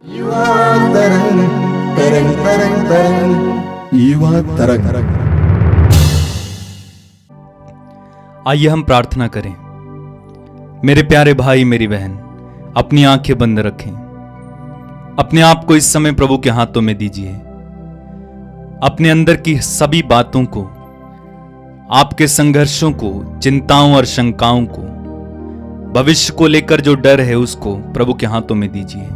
युवा तरंग तरंग तरंग तरंग युवा तरंग। आइए हम प्रार्थना करें। मेरे प्यारे भाई मेरी बहन, अपनी आंखें बंद रखें। अपने आप को इस समय प्रभु के हाथों में दीजिए। अपने अंदर की सभी बातों को, आपके संघर्षों को, चिंताओं और शंकाओं को, भविष्य को लेकर जो डर है उसको प्रभु के हाथों में दीजिए।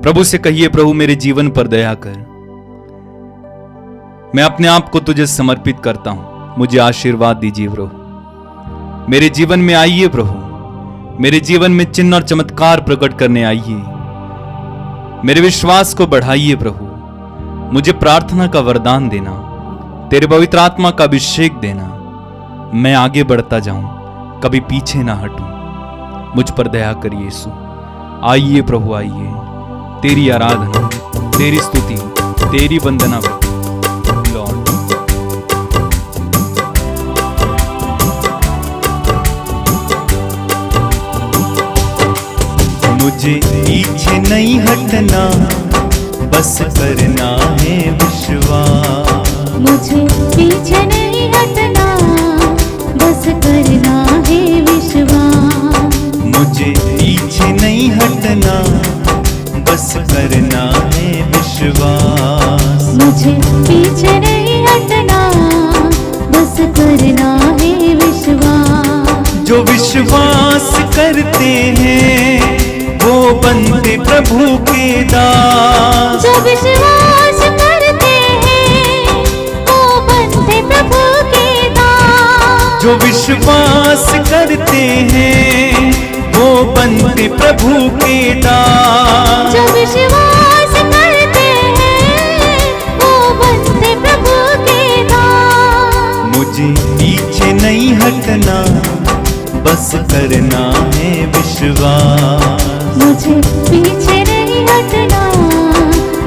प्रभु से कहिए, प्रभु मेरे जीवन पर दया कर। मैं अपने आप को तुझे समर्पित करता हूं, मुझे आशीर्वाद दीजिए प्रभु। मेरे जीवन में आइए प्रभु, मेरे जीवन में चिन्ह और चमत्कार प्रकट करने आइए। मेरे विश्वास को बढ़ाइए प्रभु। मुझे प्रार्थना का वरदान देना, तेरे पवित्र आत्मा का अभिषेक देना। मैं आगे बढ़ता जाऊं, कभी पीछे ना हटूं। मुझ पर दया करिए यीशु। आइए प्रभु, आइए। तेरी आराधना, तेरी स्तुति, तेरी वंदना लॉर्ड। मुझे पीछे नहीं हटना, बस करना है विश्वास। मुझे पीछे नहीं हटना, बस करना है विश्वास। मुझे पीछे नहीं हटना, बस करना है विश्वास। मुझे पीछे नहीं हटना, बस करना है विश्वास। जो विश्वास करते हैं वो बनते प्रभु के दास। जो विश्वास करते हैं वो बनते प्रभु के दास। जो विश्वास करते हैं वो बनते प्रभु के दास। जो विश्वास करते हैं वो बनते प्रभु के दास। मुझे पीछे नहीं हटना, बस करना है विश्वास। मुझे पीछे नहीं हटना,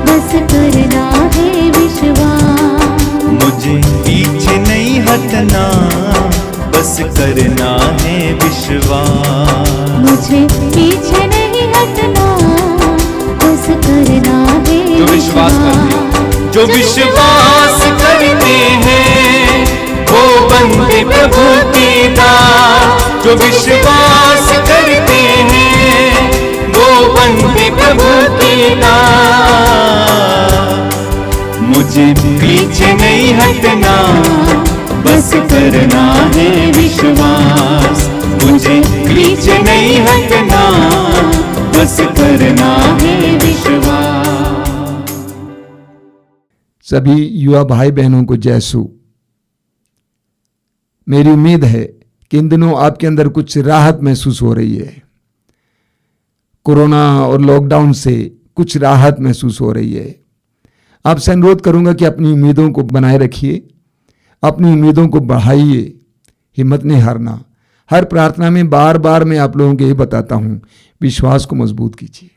बस करना है विश्वास। मुझे पीछे नहीं हटना, बस करना है विश्वास। मुझे पीछे नहीं हटना, बस करना है जो विश्वास करते हैं, जो विश्वास करते हैं वो बनते प्रभु के दास। जो विश्वास करते हैं वो बनते प्रभु के दास। मुझे पीछे नहीं हटना, बस करना है विश्वास। मुझे पीछे नहीं हटना, बस करना है विश्वास। सभी युवा भाई बहनों को जयसु। मेरी उम्मीद है कि इन दिनों आपके अंदर कुछ राहत महसूस हो रही है। कोरोना और लॉकडाउन से कुछ राहत महसूस हो रही है। आपसे अनुरोध करूंगा कि अपनी उम्मीदों को बनाए रखिए, अपनी उम्मीदों को बढ़ाइए, हिम्मत नहीं हारना। हर प्रार्थना में बार बार मैं आप लोगों को ये बताता हूं, विश्वास को मजबूत कीजिए।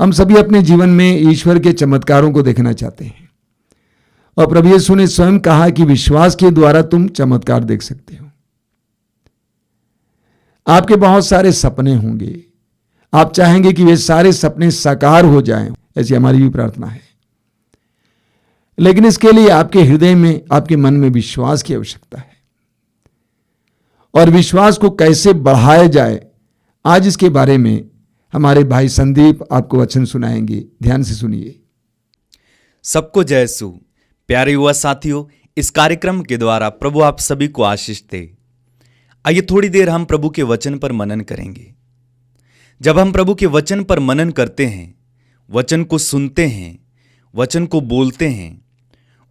हम सभी अपने जीवन में ईश्वर के चमत्कारों को देखना चाहते हैं और प्रभु यीशु ने स्वयं कहा कि विश्वास के द्वारा तुम चमत्कार देख सकते हो। आपके बहुत सारे सपने होंगे, आप चाहेंगे कि वे सारे सपने साकार हो जाएं, ऐसी हमारी भी प्रार्थना है। लेकिन इसके लिए आपके हृदय में, आपके मन में विश्वास की आवश्यकता है। और विश्वास को कैसे बढ़ाया जाए, आज इसके बारे में हमारे भाई संदीप आपको वचन सुनाएंगे। ध्यान से सुनिए। सबको जय यीशु। प्यारे युवा साथियों, इस कार्यक्रम के द्वारा प्रभु आप सभी को आशीष दे। आइए थोड़ी देर हम प्रभु के वचन पर मनन करेंगे। जब हम प्रभु के वचन पर मनन करते हैं, वचन को सुनते हैं, वचन को बोलते हैं,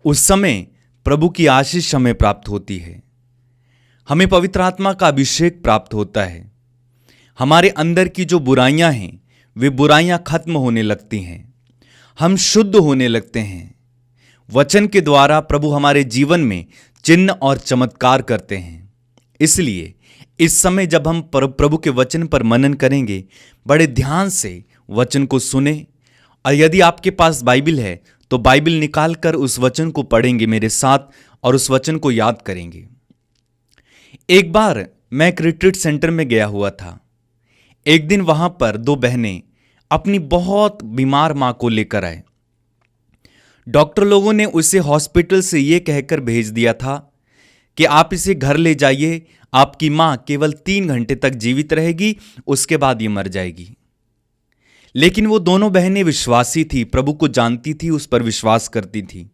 उस समय प्रभु की आशीष हमें प्राप्त होती है। हमें पवित्र आत्मा का अभिषेक प्राप्त होता है। हमारे अंदर की जो बुराइयां हैं वे बुराइयां खत्म होने लगती हैं। हम शुद्ध होने लगते हैं। वचन के द्वारा प्रभु हमारे जीवन में चिन्ह और चमत्कार करते हैं। इसलिए इस समय जब हम प्रभु के वचन पर मनन करेंगे, बड़े ध्यान से वचन को सुने। और यदि आपके पास बाइबिल है तो बाइबिल निकालकर उस वचन को पढ़ेंगे मेरे साथ और उस वचन को याद करेंगे। एक बार मैं एक रिट्रीट सेंटर में गया हुआ था। एक दिन वहां पर दो बहनें अपनी बहुत बीमार मां को लेकर आए। डॉक्टर लोगों ने उसे हॉस्पिटल से यह कहकर भेज दिया था कि आप इसे घर ले जाइए, आपकी मां केवल 3 घंटे तक जीवित रहेगी, उसके बाद ये मर जाएगी। लेकिन वो दोनों बहनें विश्वासी थी, प्रभु को जानती थी, उस पर विश्वास करती थी।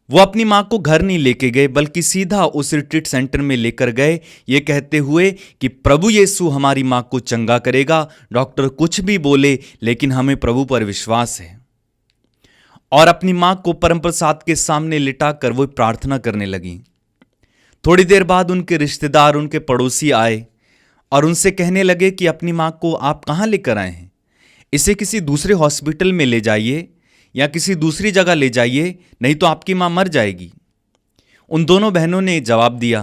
वो अपनी मां को घर नहीं लेके गए, बल्कि सीधा उस रिट्रीट सेंटर में लेकर गए, ये कहते हुए कि प्रभु यीशु हमारी मां को चंगा करेगा, डॉक्टर कुछ भी बोले, लेकिन हमें प्रभु पर विश्वास है। और अपनी मां को परम प्रसाद के सामने लिटाकर वो प्रार्थना करने लगी। थोड़ी देर बाद उनके रिश्तेदार, उनके पड़ोसी आए और उनसे कहने लगे कि अपनी मां को आप कहाँ लेकर आए हैं, इसे किसी दूसरे हॉस्पिटल में ले जाइए या किसी दूसरी जगह ले जाइए, नहीं तो आपकी मां मर जाएगी। उन दोनों बहनों ने जवाब दिया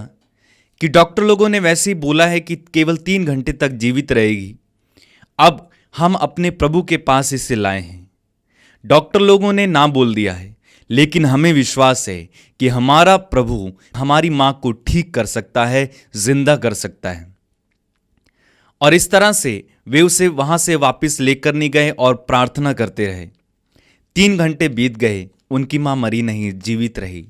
कि डॉक्टर लोगों ने वैसे ही बोला है कि केवल 3 घंटे तक जीवित रहेगी, अब हम अपने प्रभु के पास इसे लाए हैं। डॉक्टर लोगों ने ना बोल दिया है, लेकिन हमें विश्वास है कि हमारा प्रभु हमारी मां को ठीक कर सकता है, जिंदा कर सकता है। और इस तरह से वे उसे वहां से वापस लेकर नहीं गए और प्रार्थना करते रहे। 3 घंटे बीत गए, उनकी मां मरी नहीं, जीवित रही।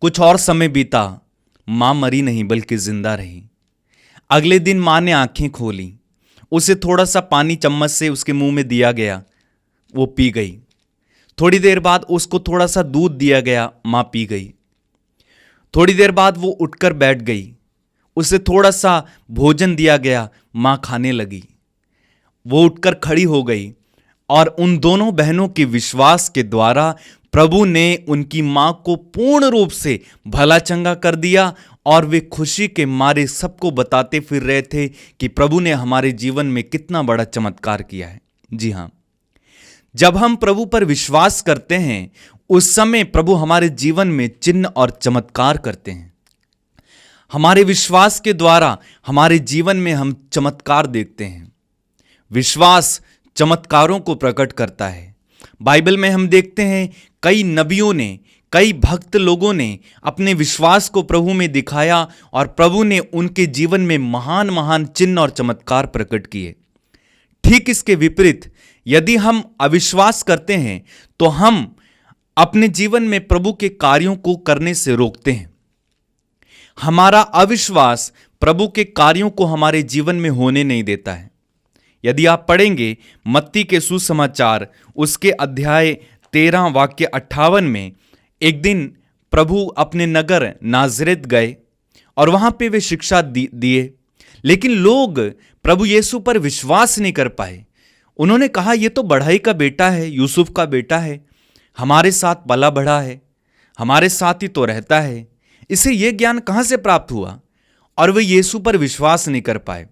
कुछ और समय बीता, मां मरी नहीं बल्कि जिंदा रही। अगले दिन मां ने आंखें खोली, उसे थोड़ा सा पानी चम्मच से उसके मुंह में दिया गया, वो पी गई। थोड़ी देर बाद उसको थोड़ा सा दूध दिया गया, मां पी गई। थोड़ी देर बाद वो उठकर बैठ गई, उसे थोड़ा सा भोजन दिया गया, मां खाने लगी। वो उठकर खड़ी हो गई और उन दोनों बहनों के विश्वास के द्वारा प्रभु ने उनकी मां को पूर्ण रूप से भला चंगा कर दिया। और वे खुशी के मारे सबको बताते फिर रहे थे कि प्रभु ने हमारे जीवन में कितना बड़ा चमत्कार किया है। जी हां, जब हम प्रभु पर विश्वास करते हैं, उस समय प्रभु हमारे जीवन में चिन्ह और चमत्कार करते हैं। हमारे विश्वास के द्वारा हमारे जीवन में हम चमत्कार देखते हैं। विश्वास चमत्कारों को प्रकट करता है। बाइबल में हम देखते हैं कई नबियों ने, कई भक्त लोगों ने अपने विश्वास को प्रभु में दिखाया और प्रभु ने उनके जीवन में महान महान चिन्ह और चमत्कार प्रकट किए। ठीक इसके विपरीत यदि हम अविश्वास करते हैं तो हम अपने जीवन में प्रभु के कार्यों को करने से रोकते हैं। हमारा अविश्वास प्रभु के कार्यों को हमारे जीवन में होने नहीं देता है। यदि आप पढ़ेंगे मत्ती के सुसमाचार उसके अध्याय 13 वाक्य 58 में, एक दिन प्रभु अपने नगर नाजरेत गए और वहां पे वे शिक्षा दिए, लेकिन लोग प्रभु यीशु पर विश्वास नहीं कर पाए। उन्होंने कहा, यह तो बढ़ई का बेटा है, यूसुफ का बेटा है, हमारे साथ पला बढ़ा है, हमारे साथ ही तो रहता है, इसे यह ज्ञान कहां से प्राप्त हुआ? और वे यीशु पर विश्वास नहीं कर पाए।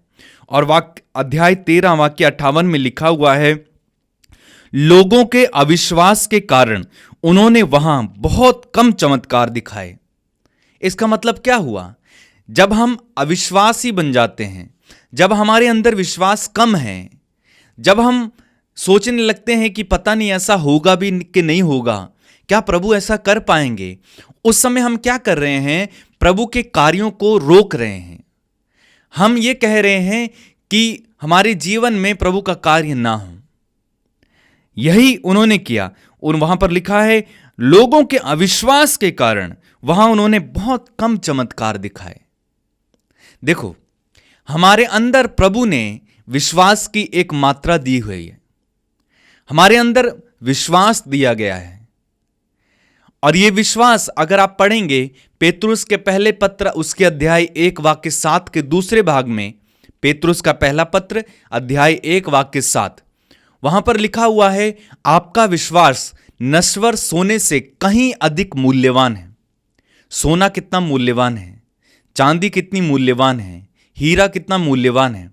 और अध्याय 13 वाक्य 58 में लिखा हुआ है, लोगों के अविश्वास के कारण उन्होंने वहां बहुत कम चमत्कार दिखाए। इसका मतलब क्या हुआ? जब हम अविश्वासी बन जाते हैं, जब हमारे अंदर विश्वास कम है, जब हम सोचने लगते हैं कि पता नहीं ऐसा होगा भी कि नहीं होगा, क्या प्रभु ऐसा कर पाएंगे, उस समय हम क्या कर रहे हैं? प्रभु के कार्यों को रोक रहे हैं। हम ये कह रहे हैं कि हमारे जीवन में प्रभु का कार्य ना हो। यही उन्होंने किया। वहां पर लिखा है, लोगों के अविश्वास के कारण वहां उन्होंने बहुत कम चमत्कार दिखाए। देखो, हमारे अंदर प्रभु ने विश्वास की एक मात्रा दी हुई है, हमारे अंदर विश्वास दिया गया है। और यह विश्वास अगर आप पढ़ेंगे पेतरुस के पहले पत्र उसके अध्याय 1 वाक्य 7 के दूसरे भाग में, पेतरुस का पहला पत्र अध्याय 1 वाक्य 7, वहां पर लिखा हुआ है, आपका विश्वास नश्वर सोने से कहीं अधिक मूल्यवान है। सोना कितना मूल्यवान है, चांदी कितनी मूल्यवान है, हीरा कितना मूल्यवान है,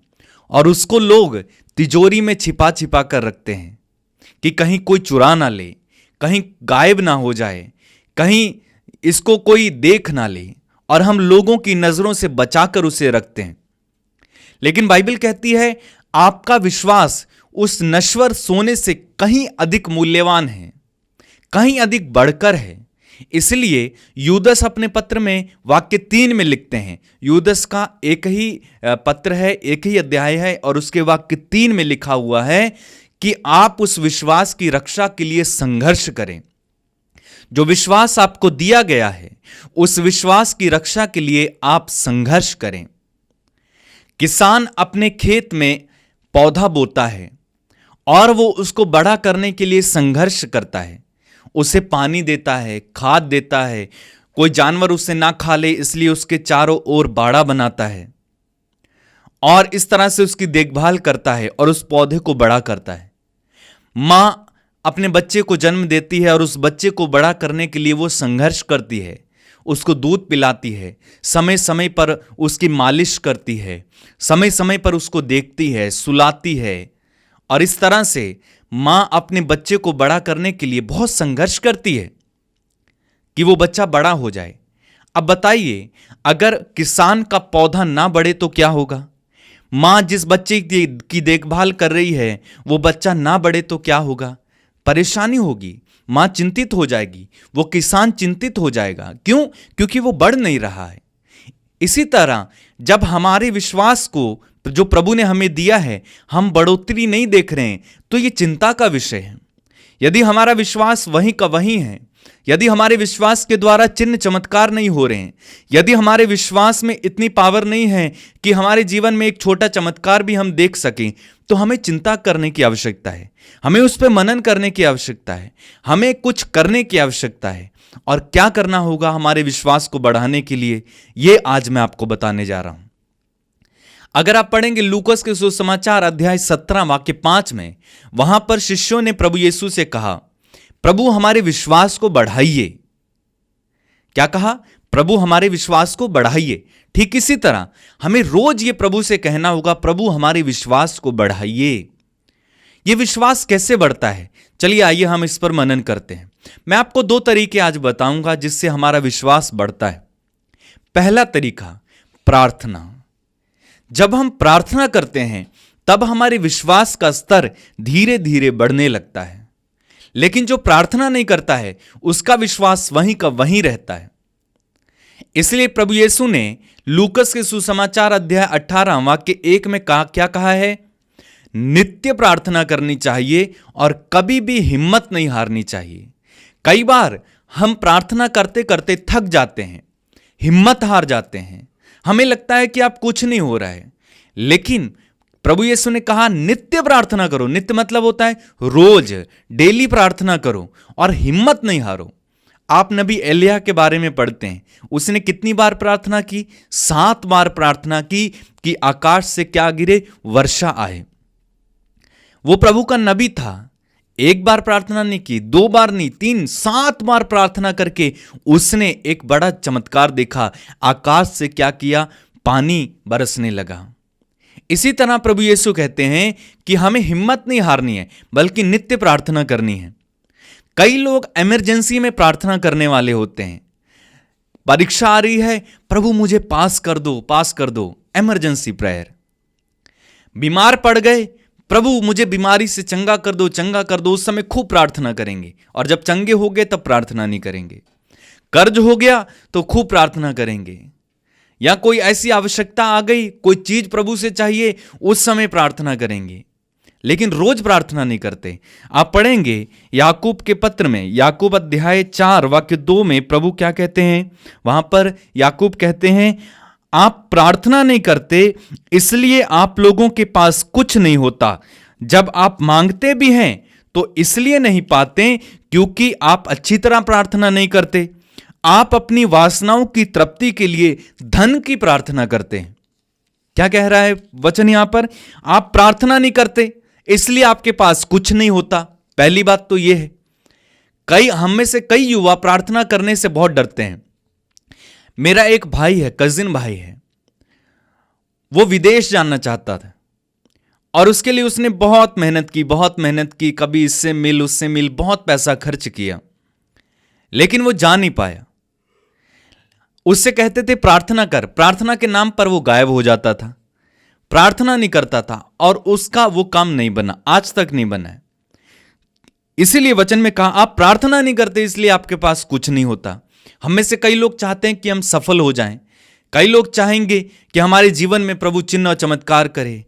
और उसको लोग तिजोरी में छिपा छिपा कर रखते हैं कि कहीं कोई चुरा ना ले, कहीं गायब ना हो जाए, कहीं इसको कोई देख ना ले, और हम लोगों की नजरों से बचाकर उसे रखते हैं। लेकिन बाइबल कहती है आपका विश्वास उस नश्वर सोने से कहीं अधिक मूल्यवान है, कहीं अधिक बढ़कर है। इसलिए यूदस अपने पत्र में वाक्य 3 में लिखते हैं। यूदस का एक ही पत्र है, एक ही अध्याय है, और उसके वाक्य 3 में लिखा हुआ है कि आप उस विश्वास की रक्षा के लिए संघर्ष करें। जो विश्वास आपको दिया गया है, उस विश्वास की रक्षा के लिए आप संघर्ष करें। किसान अपने खेत में पौधा बोता है और वो उसको बड़ा करने के लिए संघर्ष करता है। उसे पानी देता है, खाद देता है, कोई जानवर उसे ना खा ले इसलिए उसके चारों ओर बाड़ा बनाता है और इस तरह से उसकी देखभाल करता है और उस पौधे को बड़ा करता है। मां अपने बच्चे को जन्म देती है और उस बच्चे को बड़ा करने के लिए वो संघर्ष करती है, उसको दूध पिलाती है, समय समय पर उसकी मालिश करती है, समय समय पर उसको देखती है, सुलाती है, और इस तरह से मां अपने बच्चे को बड़ा करने के लिए बहुत संघर्ष करती है कि वो बच्चा बड़ा हो जाए। अब बताइए, अगर किसान का पौधा ना बढ़े तो क्या होगा? मां जिस बच्चे की देखभाल कर रही है वो बच्चा ना बढ़े तो क्या होगा? परेशानी होगी, मां चिंतित हो जाएगी, वो किसान चिंतित हो जाएगा। क्यों? क्योंकि वो बढ़ नहीं रहा है। इसी तरह जब हमारे विश्वास को जो प्रभु ने हमें दिया है, हम बढ़ोतरी नहीं देख रहे हैं तो ये चिंता का विषय है। यदि हमारा विश्वास वहीं का वहीं है, यदि हमारे विश्वास के द्वारा चिन्ह चमत्कार नहीं हो रहे हैं, यदि हमारे विश्वास में इतनी पावर नहीं है कि हमारे जीवन में एक छोटा चमत्कार भी हम देख सकें, तो हमें चिंता करने की आवश्यकता है, हमें उस पर मनन करने की आवश्यकता है, हमें कुछ करने की आवश्यकता है। और क्या करना होगा हमारे विश्वास को बढ़ाने के लिए, ये आज मैं आपको बताने जा रहा हूं। अगर आप पढ़ेंगे लूकस के सुसमाचार अध्याय 17 वाक्य 5 में, वहां पर शिष्यों ने प्रभु यीशु से कहा, प्रभु हमारे विश्वास को बढ़ाइए। क्या कहा? प्रभु हमारे विश्वास को बढ़ाइए। ठीक इसी तरह हमें रोज ये प्रभु से कहना होगा, प्रभु हमारे विश्वास को बढ़ाइए। ये विश्वास कैसे बढ़ता है? चलिए आइए हम इस पर मनन करते हैं। मैं आपको 2 तरीके आज बताऊंगा जिससे हमारा विश्वास बढ़ता है। पहला तरीका, प्रार्थना। जब हम प्रार्थना करते हैं तब हमारे विश्वास का स्तर धीरे धीरे बढ़ने लगता है, लेकिन जो प्रार्थना नहीं करता है उसका विश्वास वहीं का वहीं रहता है। इसलिए प्रभु यीशु ने लूकस के सुसमाचार अध्याय 18 वाक्य 1 में क्या कहा है? नित्य प्रार्थना करनी चाहिए और कभी भी हिम्मत नहीं हारनी चाहिए। कई बार हम प्रार्थना करते करते थक जाते हैं, हिम्मत हार जाते हैं, हमें लगता है कि अब कुछ नहीं हो रहा है, लेकिन प्रभु यीशु ने कहा नित्य प्रार्थना करो। नित्य मतलब होता है रोज, डेली प्रार्थना करो और हिम्मत नहीं हारो। आप नबी एलिय्याह के बारे में पढ़ते हैं, उसने कितनी बार प्रार्थना की? 7 बार प्रार्थना की कि आकाश से क्या गिरे? वर्षा आए। वो प्रभु का नबी था। 1 बार प्रार्थना नहीं की, 2 बार नहीं, 3, 7 बार प्रार्थना करके उसने एक बड़ा चमत्कार देखा। आकाश से क्या किया? पानी बरसने लगा। इसी तरह प्रभु यीशु कहते हैं कि हमें हिम्मत नहीं हारनी है, बल्कि नित्य प्रार्थना करनी है। कई लोग इमरजेंसी में प्रार्थना करने वाले होते हैं। परीक्षा आ रही है, प्रभु मुझे पास कर दो, पास कर दो, इमरजेंसी प्रेयर। बीमार पड़ गए, प्रभु मुझे बीमारी से चंगा कर दो, चंगा कर दो, उस समय खूब प्रार्थना करेंगे, और जब चंगे हो गए तब प्रार्थना नहीं करेंगे। कर्ज हो गया तो खूब प्रार्थना करेंगे, या कोई ऐसी आवश्यकता आ गई, कोई चीज प्रभु से चाहिए, उस समय प्रार्थना करेंगे, लेकिन रोज प्रार्थना नहीं करते। आप पढ़ेंगे याकूब के पत्र में, याकूब अध्याय 4 वाक्य 2 में प्रभु क्या कहते हैं? वहां पर याकूब कहते हैं, आप प्रार्थना नहीं करते इसलिए आप लोगों के पास कुछ नहीं होता। जब आप मांगते भी हैं तो इसलिए नहीं पाते क्योंकि आप अच्छी तरह प्रार्थना नहीं करते। आप अपनी वासनाओं की तृप्ति के लिए धन की प्रार्थना करते हैं। क्या कह रहा है वचन यहां पर? आप प्रार्थना नहीं करते इसलिए आपके पास कुछ नहीं होता। पहली बात तो यह है, हम में से कई युवा प्रार्थना करने से बहुत डरते हैं। मेरा एक भाई है, कजिन भाई है, वो विदेश जाना चाहता था और उसके लिए उसने बहुत मेहनत की, कभी इससे मिल उससे मिल, बहुत पैसा खर्च किया, लेकिन वो जा नहीं पाया। उससे कहते थे प्रार्थना कर, प्रार्थना के नाम पर वो गायब हो जाता था, प्रार्थना नहीं करता था और उसका वो काम नहीं बना, आज तक नहीं बना है। इसीलिए वचन में कहा आप प्रार्थना नहीं करते इसलिए आपके पास कुछ नहीं होता। हम में से कई लोग चाहते हैं कि हम सफल हो जाएं, कई लोग चाहेंगे कि हमारे जीवन में प्रभु चिन्ह और चमत्कार करे,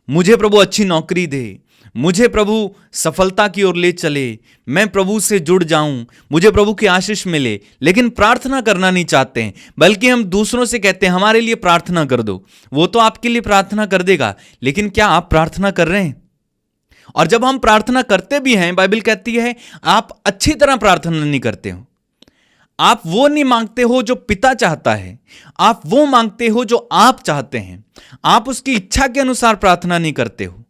मुझे प्रभु अच्छी नौकरी दे, मुझे प्रभु सफलता की ओर ले चले, मैं प्रभु से जुड़ जाऊं, मुझे प्रभु की आशीष मिले। लेकिन प्रार्थना करना नहीं चाहते हैं, बल्कि हम दूसरों से कहते हैं हमारे लिए प्रार्थना कर दो। वो तो आपके लिए प्रार्थना कर देगा, लेकिन क्या आप प्रार्थना कर रहे हैं? और जब हम प्रार्थना करते भी हैं, बाइबल कहती है आप अच्छी तरह प्रार्थना नहीं करते हो। आप वो नहीं मांगते हो जो पिता चाहता है, आप वो मांगते हो जो आप चाहते हैं। आप उसकी इच्छा के अनुसार प्रार्थना नहीं करते हो।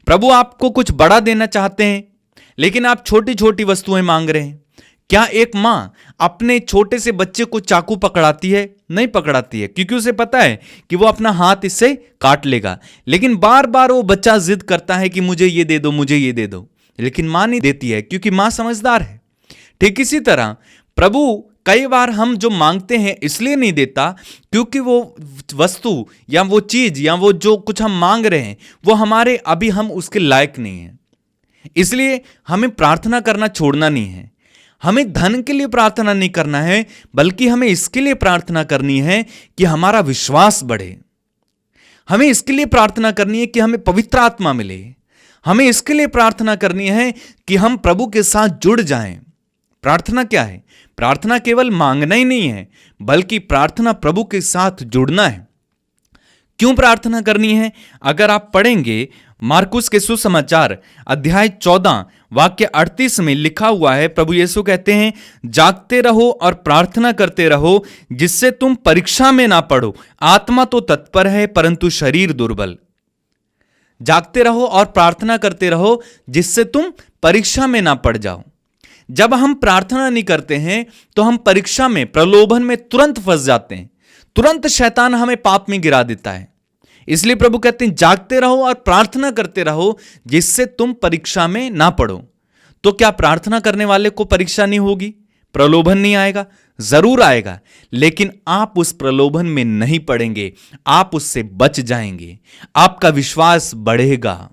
प्रभु आपको कुछ बड़ा देना चाहते हैं, लेकिन आप छोटी छोटी वस्तुएं मांग रहे हैं। क्या एक मां अपने छोटे से बच्चे को चाकू पकड़ाती है? नहीं पकड़ाती है, क्योंकि उसे पता है कि वो अपना हाथ इससे काट लेगा। लेकिन बार बार वो बच्चा जिद करता है कि मुझे ये दे दो, मुझे ये दे दो, लेकिन मां नहीं देती है, क्योंकि मां समझदार है। ठीक इसी तरह प्रभु कई बार हम जो मांगते हैं इसलिए नहीं देता क्योंकि वो वस्तु या वो चीज या वो जो कुछ हम मांग रहे हैं वो हमारे अभी हम उसके लायक नहीं हैं। इसलिए हमें प्रार्थना करना छोड़ना नहीं है। हमें धन के लिए प्रार्थना नहीं करना है, बल्कि हमें इसके लिए प्रार्थना करनी है कि हमारा विश्वास बढ़े। हमें इसके लिए प्रार्थना करनी है कि हमें पवित्र आत्मा मिले। हमें इसके लिए प्रार्थना करनी है कि हम प्रभु के साथ जुड़ जाएं। प्रार्थना क्या है? प्रार्थना केवल मांगना ही नहीं है, बल्कि प्रार्थना प्रभु के साथ जुड़ना है। क्यों प्रार्थना करनी है? अगर आप पढ़ेंगे मार्कुस के सुसमाचार अध्याय 14 वाक्य 38 में लिखा हुआ है, प्रभु यीशु कहते हैं जागते रहो और प्रार्थना करते रहो जिससे तुम परीक्षा में ना पड़ो। आत्मा तो तत्पर है परंतु शरीर दुर्बल। जागते रहो और प्रार्थना करते रहो जिससे तुम परीक्षा में ना पड़ जाओ। जब हम प्रार्थना नहीं करते हैं तो हम परीक्षा में, प्रलोभन में तुरंत फंस जाते हैं। तुरंत शैतान हमें पाप में गिरा देता है। इसलिए प्रभु कहते हैं जागते रहो और प्रार्थना करते रहो जिससे तुम परीक्षा में ना पड़ो। तो क्या प्रार्थना करने वाले को परीक्षा नहीं होगी? प्रलोभन नहीं आएगा? जरूर आएगा, लेकिन आप उस प्रलोभन में नहीं पड़ेंगे, आप उससे बच जाएंगे। आपका विश्वास बढ़ेगा,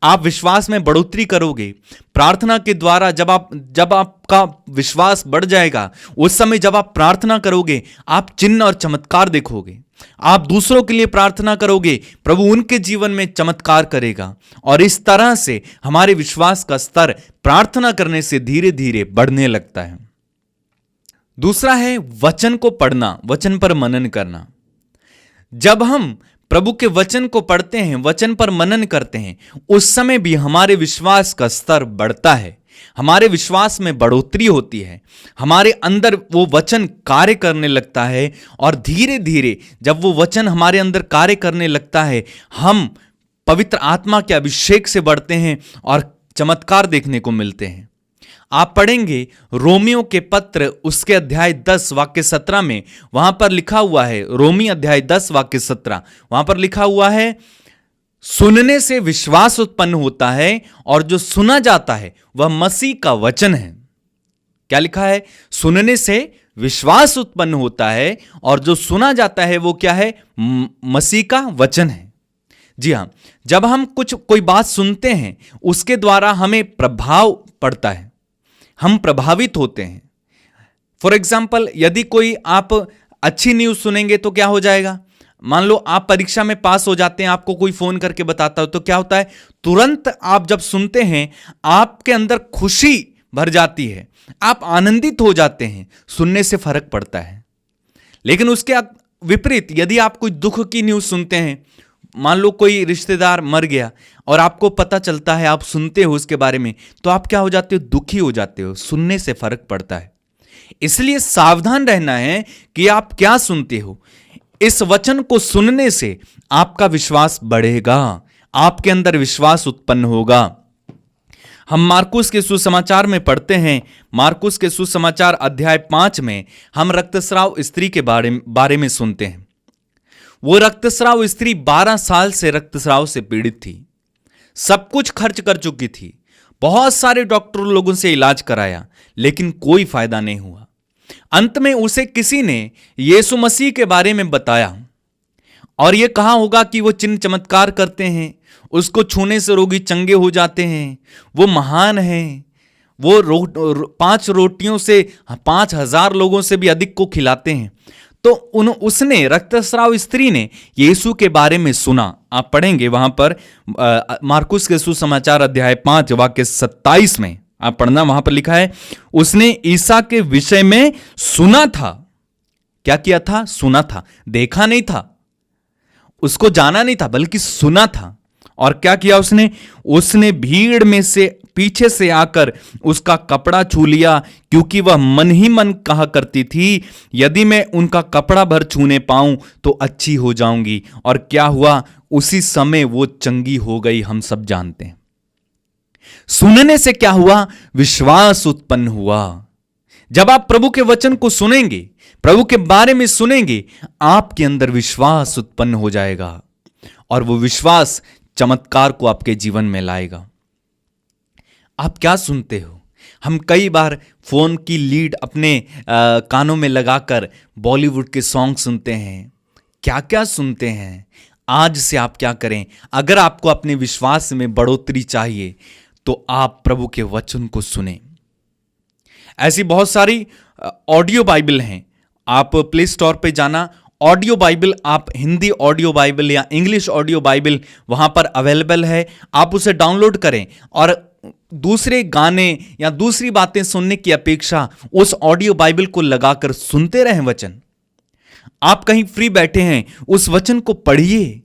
आप विश्वास में बढ़ोतरी करोगे। प्रार्थना के द्वारा जब आपका विश्वास बढ़ जाएगा, उस समय जब आप प्रार्थना करोगे आप चिन्ह और चमत्कार देखोगे। आप दूसरों के लिए प्रार्थना करोगे, प्रभु उनके जीवन में चमत्कार करेगा। और इस तरह से हमारे विश्वास का स्तर प्रार्थना करने से धीरे धीरे बढ़ने लगता है। दूसरा है वचन को पढ़ना, वचन पर मनन करना। जब हम प्रभु के वचन को पढ़ते हैं, वचन पर मनन करते हैं, उस समय भी हमारे विश्वास का स्तर बढ़ता है, हमारे विश्वास में बढ़ोतरी होती है, हमारे अंदर वो वचन कार्य करने लगता है। और धीरे धीरे जब वो वचन हमारे अंदर कार्य करने लगता है, हम पवित्र आत्मा के अभिषेक से बढ़ते हैं और चमत्कार देखने को मिलते हैं। आप पढ़ेंगे रोमियो के पत्र उसके अध्याय 10 वाक्य 17 में, वहां पर लिखा हुआ है, रोमी अध्याय 10 वाक्य 17, वहां पर लिखा हुआ है सुनने से विश्वास उत्पन्न होता है और जो सुना जाता है वह मसीह का वचन है। क्या लिखा है? सुनने से विश्वास उत्पन्न होता है और जो सुना जाता है वो क्या है? मसीह का वचन है। जी हां, जब हम कोई बात सुनते हैं उसके द्वारा हमें प्रभाव पड़ता है, हम प्रभावित होते हैं। फॉर एग्जाम्पल, यदि कोई आप अच्छी न्यूज सुनेंगे तो क्या हो जाएगा? मान लो आप परीक्षा में पास हो जाते हैं, आपको कोई फोन करके बताता हो, तो क्या होता है? तुरंत आप जब सुनते हैं आपके अंदर खुशी भर जाती है, आप आनंदित हो जाते हैं, सुनने से फर्क पड़ता है। लेकिन उसके विपरीत यदि आप कोई दुख की न्यूज सुनते हैं, मान लो कोई रिश्तेदार मर गया और आपको पता चलता है, आप सुनते हो उसके बारे में, तो आप क्या हो जाते हो? दुखी हो जाते हो। सुनने से फर्क पड़ता है। इसलिए सावधान रहना है कि आप क्या सुनते हो। इस वचन को सुनने से आपका विश्वास बढ़ेगा, आपके अंदर विश्वास उत्पन्न होगा। हम मार्कुस के सुसमाचार में पढ़ते हैं, मार्कुस के सुसमाचार अध्याय 5 में हम रक्तस्राव स्त्री के बारे में सुनते हैं। वो रक्तस्राव स्त्री 12 साल से रक्तस्राव से पीड़ित थी, सब कुछ खर्च कर चुकी थी, बहुत सारे डॉक्टर लोगों से इलाज कराया, लेकिन कोई फायदा नहीं हुआ। अंत में उसे किसी ने यीशु मसीह के बारे में बताया और यह कहा होगा कि वो चिन्ह चमत्कार करते हैं, उसको छूने से रोगी चंगे हो जाते हैं, वो महान हैं। वो 5 रोटियों से 5,000 लोगों से भी अधिक को खिलाते हैं। तो उसने, रक्तस्राव स्त्री ने यीशु के बारे में सुना। आप पढ़ेंगे वहां पर मार्कुस के सुसमाचार अध्याय 5 वाक्य 27 में आप पढ़ना, वहां पर लिखा है, उसने ईसा के विषय में सुना था। क्या किया था? सुना था, देखा नहीं था, उसको जाना नहीं था, बल्कि सुना था। और क्या किया उसने भीड़ में से पीछे से आकर उसका कपड़ा छू लिया, क्योंकि वह मन ही मन कहा करती थी, यदि मैं उनका कपड़ा भर छूने पाऊं तो अच्छी हो जाऊंगी। और क्या हुआ? उसी समय वो चंगी हो गई। हम सब जानते हैं सुनने से क्या हुआ? विश्वास उत्पन्न हुआ। जब आप प्रभु के वचन को सुनेंगे, प्रभु के बारे में सुनेंगे, आपके अंदर विश्वास उत्पन्न हो जाएगा और वो विश्वास चमत्कार को आपके जीवन में लाएगा। आप क्या सुनते हो? हम कई बार फोन की लीड अपने कानों में लगाकर बॉलीवुड के सॉन्ग सुनते हैं। क्या क्या सुनते हैं? आज से आप क्या करें? अगर आपको अपने विश्वास में बढ़ोतरी चाहिए तो आप प्रभु के वचन को सुनें। ऐसी बहुत सारी ऑडियो बाइबल हैं। आप प्ले स्टोर पे जाना, ऑडियो बाइबल, आप हिंदी ऑडियो बाइबल या इंग्लिश ऑडियो बाइबल वहां पर अवेलेबल है। आप उसे डाउनलोड करें और दूसरे गाने या दूसरी बातें सुनने की अपेक्षा उस ऑडियो बाइबल को लगाकर सुनते रहें वचन। आप कहीं फ्री बैठे हैं, उस वचन को पढ़िए।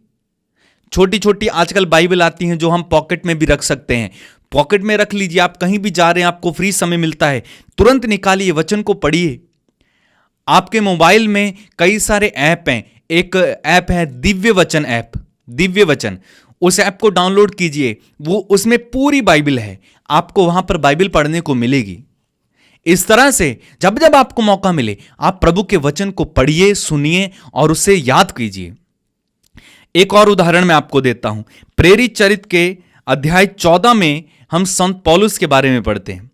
छोटी छोटी आजकल बाइबल आती हैं जो हम पॉकेट में भी रख सकते हैं। पॉकेट में रख लीजिए। आप कहीं भी जा रहे हैं, आपको फ्री समय मिलता है, तुरंत निकालिए, वचन को पढ़िए। आपके मोबाइल में कई सारे ऐप हैं। एक ऐप है दिव्य वचन ऐप, दिव्य वचन, उस ऐप को डाउनलोड कीजिए। वो उसमें पूरी बाइबल है, आपको वहां पर बाइबल पढ़ने को मिलेगी। इस तरह से जब जब आपको मौका मिले आप प्रभु के वचन को पढ़िए, सुनिए और उसे याद कीजिए। एक और उदाहरण मैं आपको देता हूं। प्रेरित चरित्र के अध्याय 14 में हम संत पौलुस के बारे में पढ़ते हैं।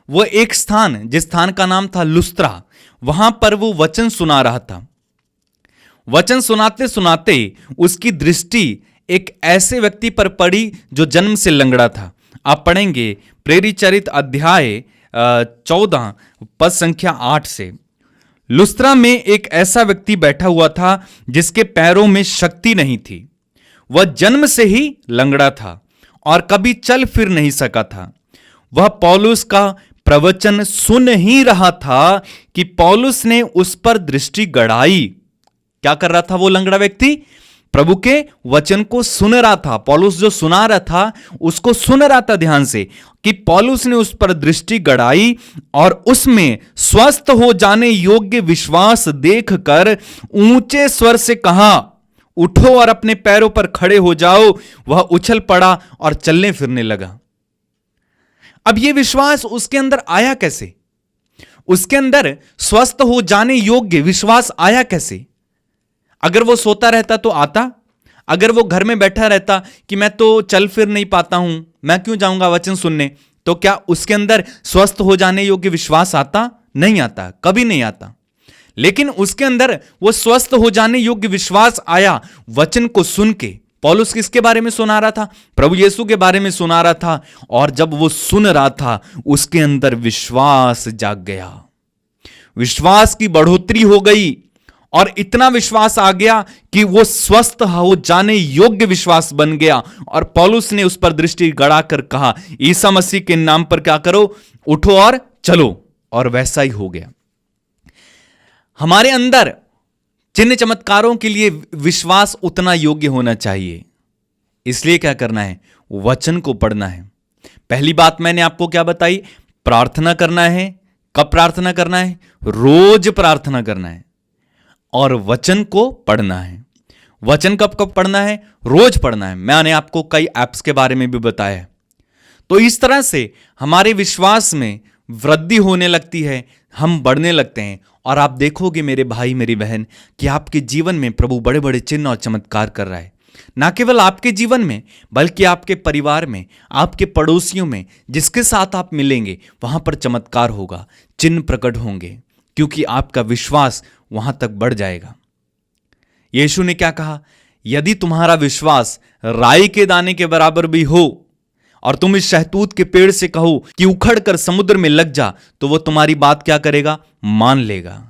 वो एक स्थान, जिस स्थान का नाम था लुस्त्रा, वहां पर वो वचन सुना रहा था। वचन सुनाते सुनाते उसकी दृष्टि एक ऐसे व्यक्ति पर पड़ी जो जन्म से लंगड़ा था। आप पढ़ेंगे प्रेरित चरित्र अध्याय 14 पद संख्या 8 से। लुस्त्रा में एक ऐसा व्यक्ति बैठा हुआ था जिसके पैरों में शक्ति नहीं थी। वह जन्म से ही लंगड़ा था और कभी चल फिर नहीं सका था। वह पौलुस का प्रवचन सुन ही रहा था कि पौलुस ने उस पर दृष्टि गड़ाई। क्या कर रहा था वो लंगड़ा व्यक्ति? प्रभु के वचन को सुन रहा था। पौलुस जो सुना रहा था उसको सुन रहा था ध्यान से, कि पौलुस ने उस पर दृष्टि गड़ाई और उसमें स्वस्थ हो जाने योग्य विश्वास देखकर ऊंचे स्वर से कहा, उठो और अपने पैरों पर खड़े हो जाओ। वह उछल पड़ा और चलने फिरने लगा। अब यह विश्वास उसके अंदर आया कैसे? उसके अंदर स्वस्थ हो जाने योग्य विश्वास आया कैसे? अगर वो सोता रहता तो आता? अगर वो घर में बैठा रहता कि मैं तो चल फिर नहीं पाता हूं, मैं क्यों जाऊंगा वचन सुनने, तो क्या उसके अंदर स्वस्थ हो जाने योग्य विश्वास आता? नहीं आता, कभी नहीं आता। लेकिन उसके अंदर वो स्वस्थ हो जाने योग्य विश्वास आया वचन को सुन के। पौलुस किसके बारे में सुना रहा था? प्रभु यीशु के बारे में सुना रहा था। और जब वो सुन रहा था उसके अंदर विश्वास जाग गया, विश्वास की बढ़ोतरी हो गई और इतना विश्वास आ गया कि वो स्वस्थ हो जाने योग्य विश्वास बन गया। और पौलुस ने उस पर दृष्टि गड़ाकर कहा, ईसा मसीह के नाम पर क्या करो, उठो और चलो। और वैसा ही हो गया। हमारे अंदर चिन्ह चमत्कारों के लिए विश्वास उतना योग्य होना चाहिए। इसलिए क्या करना है? वचन को पढ़ना है। पहली बात मैंने आपको क्या बताई? प्रार्थना करना है। कब प्रार्थना करना है? रोज प्रार्थना करना है और वचन को पढ़ना है। वचन कब कब पढ़ना है? रोज पढ़ना है। मैंने आपको कई ऐप्स के बारे में भी बताया है। तो इस तरह से हमारे विश्वास में वृद्धि होने लगती है, हम बढ़ने लगते हैं। और आप देखोगे मेरे भाई मेरी बहन कि आपके जीवन में प्रभु बड़े बड़े चिन्ह और चमत्कार कर रहा है। ना केवल आपके जीवन में बल्कि आपके परिवार में, आपके पड़ोसियों में, जिसके साथ आप मिलेंगे वहां पर चमत्कार होगा, चिन्ह प्रकट होंगे, क्योंकि आपका विश्वास वहां तक बढ़ जाएगा। यीशु ने क्या कहा? यदि तुम्हारा विश्वास राई के दाने के बराबर भी हो और तुम इस शहतूत के पेड़ से कहो कि उखड़ कर समुद्र में लग जा, तो वो तुम्हारी बात क्या करेगा? मान लेगा।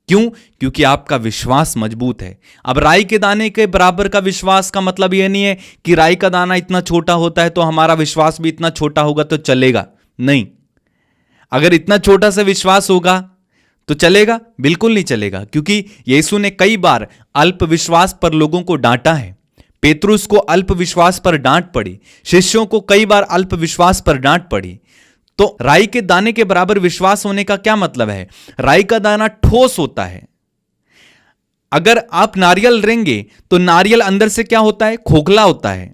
क्यों? क्योंकि आपका विश्वास मजबूत है। अब राई के दाने के बराबर का विश्वास का मतलब यह नहीं है कि राई का दाना इतना छोटा होता है तो हमारा विश्वास भी इतना छोटा होगा तो चलेगा। नहीं, अगर इतना छोटा सा विश्वास होगा तो चलेगा? बिल्कुल नहीं चलेगा, क्योंकि यीशु ने कई बार अल्प विश्वास पर लोगों को डांटा है। पेतरुस को अल्प विश्वास पर डांट पड़ी, शिष्यों को कई बार अल्प विश्वास पर डांट पड़ी। तो राई के दाने के बराबर विश्वास होने का क्या मतलब है? राई का दाना ठोस होता है। अगर आप नारियल रेंगे तो नारियल अंदर से क्या होता है? खोखला होता है।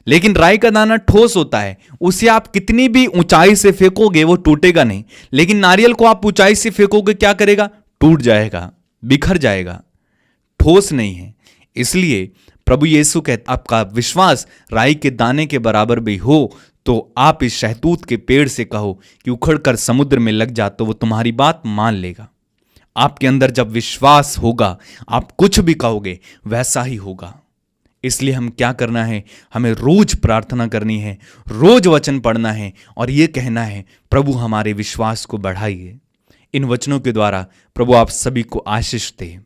लेकिन राई का दाना ठोस होता है, उसे आप कितनी भी ऊंचाई से फेंकोगे वो टूटेगा नहीं। लेकिन नारियल को आप ऊंचाई से फेंकोगे, क्या करेगा? टूट जाएगा, बिखर जाएगा, ठोस नहीं है। इसलिए प्रभु यीशु कहते, आपका विश्वास राई के दाने के बराबर भी हो तो आप इस शहतूत के पेड़ से कहो कि उखड़कर समुद्र में लग जा, तो वो तुम्हारी बात मान लेगा। आपके अंदर जब विश्वास होगा, आप कुछ भी कहोगे वैसा ही होगा। इसलिए हम क्या करना है? हमें रोज प्रार्थना करनी है, रोज वचन पढ़ना है और ये कहना है, प्रभु हमारे विश्वास को बढ़ाइए। इन वचनों के द्वारा प्रभु आप सभी को आशीष दे।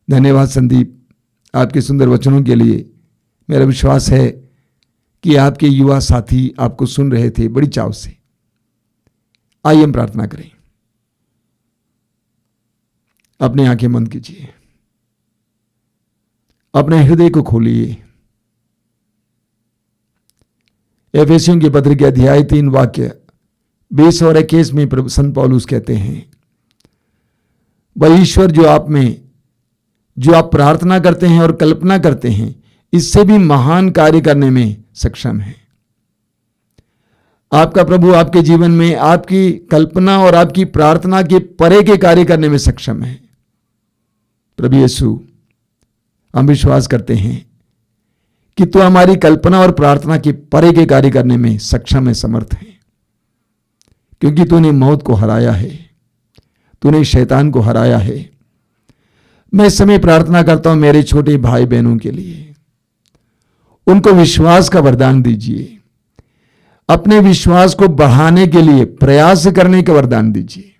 धन्यवाद संदीप, आपके सुंदर वचनों के लिए। मेरा विश्वास है कि आपके युवा साथी आपको सुन रहे थे बड़ी चाव से। आइए हम प्रार्थना करें। अपनी आंखें बंद कीजिए, अपने हृदय को खोलिए। एफेसियों के पत्र के अध्याय 3 वाक्य 20 और 21 में प्रभु संत पौलुस कहते हैं, वह ईश्वर जो आप प्रार्थना करते हैं और कल्पना करते हैं, इससे भी महान कार्य करने में सक्षम है। आपका प्रभु आपके जीवन में आपकी कल्पना और आपकी प्रार्थना के परे के कार्य करने में सक्षम है। प्रभु यीशु, हम विश्वास करते हैं कि तू हमारी कल्पना और प्रार्थना के परे के कार्य करने में सक्षम है, समर्थ है, क्योंकि तूने मौत को हराया है, तूने शैतान को हराया है। मैं इस समय प्रार्थना करता हूं मेरे छोटे भाई बहनों के लिए, उनको विश्वास का वरदान दीजिए, अपने विश्वास को बढ़ाने के लिए प्रयास करने का वरदान दीजिए।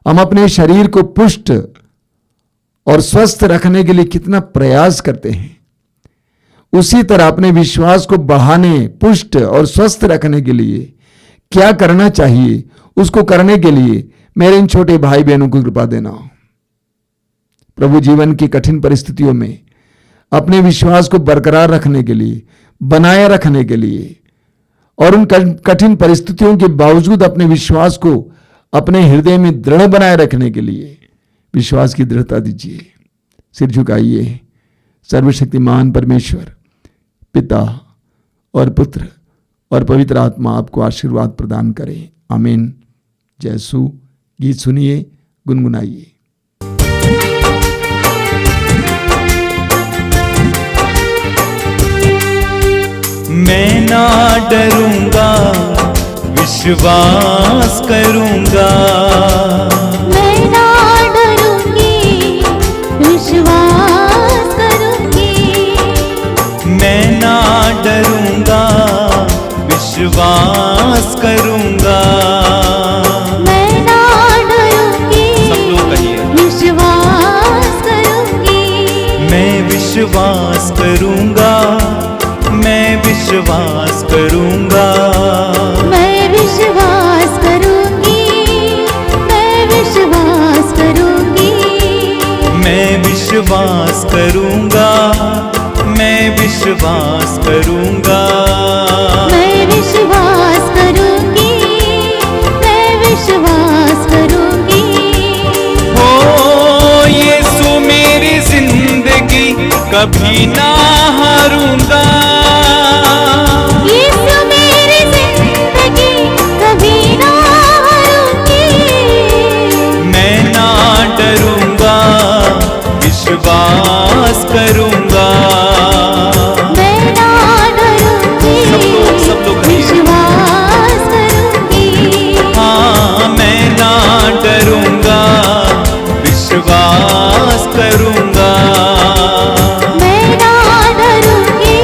हम अपने शरीर को पुष्ट और स्वस्थ रखने के लिए कितना प्रयास करते हैं, उसी तरह अपने विश्वास को बढ़ाने, पुष्ट और स्वस्थ रखने के लिए क्या करना चाहिए, उसको करने के लिए मेरे इन छोटे भाई बहनों को कृपा देना। प्रभु, जीवन की कठिन परिस्थितियों में अपने विश्वास को बरकरार रखने के लिए, बनाए रखने के लिए और उन कठिन परिस्थितियों के बावजूद अपने विश्वास को अपने हृदय में दृढ़ बनाए रखने के लिए विश्वास की दृढ़ता दीजिए। सिर झुकाइए। सर्वशक्तिमान परमेश्वर पिता और पुत्र और पवित्र आत्मा आपको आशीर्वाद प्रदान करें। आमीन। जय यीशु। गीत सुनिए, गुनगुनाइए। मैं ना डरूंगा, विश्वास करूंगा। मैं ना डरूंगी, विश्वास करूंगी। मैं ना डरूंगा, विश्वास करूंगा। मैं ना डरूंगी, सब लोग कहिए, विश्वास करूंगी। मैं विश्वास करूंगा, मैं विश्वास करूंगा। मैं विश्वास करूंगी, मैं विश्वास करूंगी। मैं विश्वास करूंगा, मैं विश्वास करूंगा। मैं विश्वास करूंगी, मैं विश्वास करूंगी। हो यीशु मेरी जिंदगी कभी ना हारूंगा। यीशु मेरी जिंदगी कभी ना हारूंगी। मैं ना डरूंगा, विश्वास करूंगा। मैं ना डरूंगी, सब लोग विश्वास करूंगी। हाँ, मैं ना डरूंगा, विश्वास करूंगा। मैं ना डरूंगी,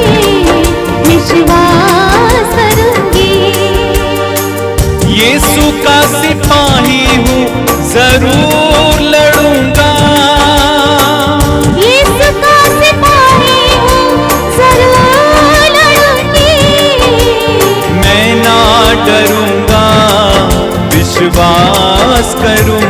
वास करूंगी।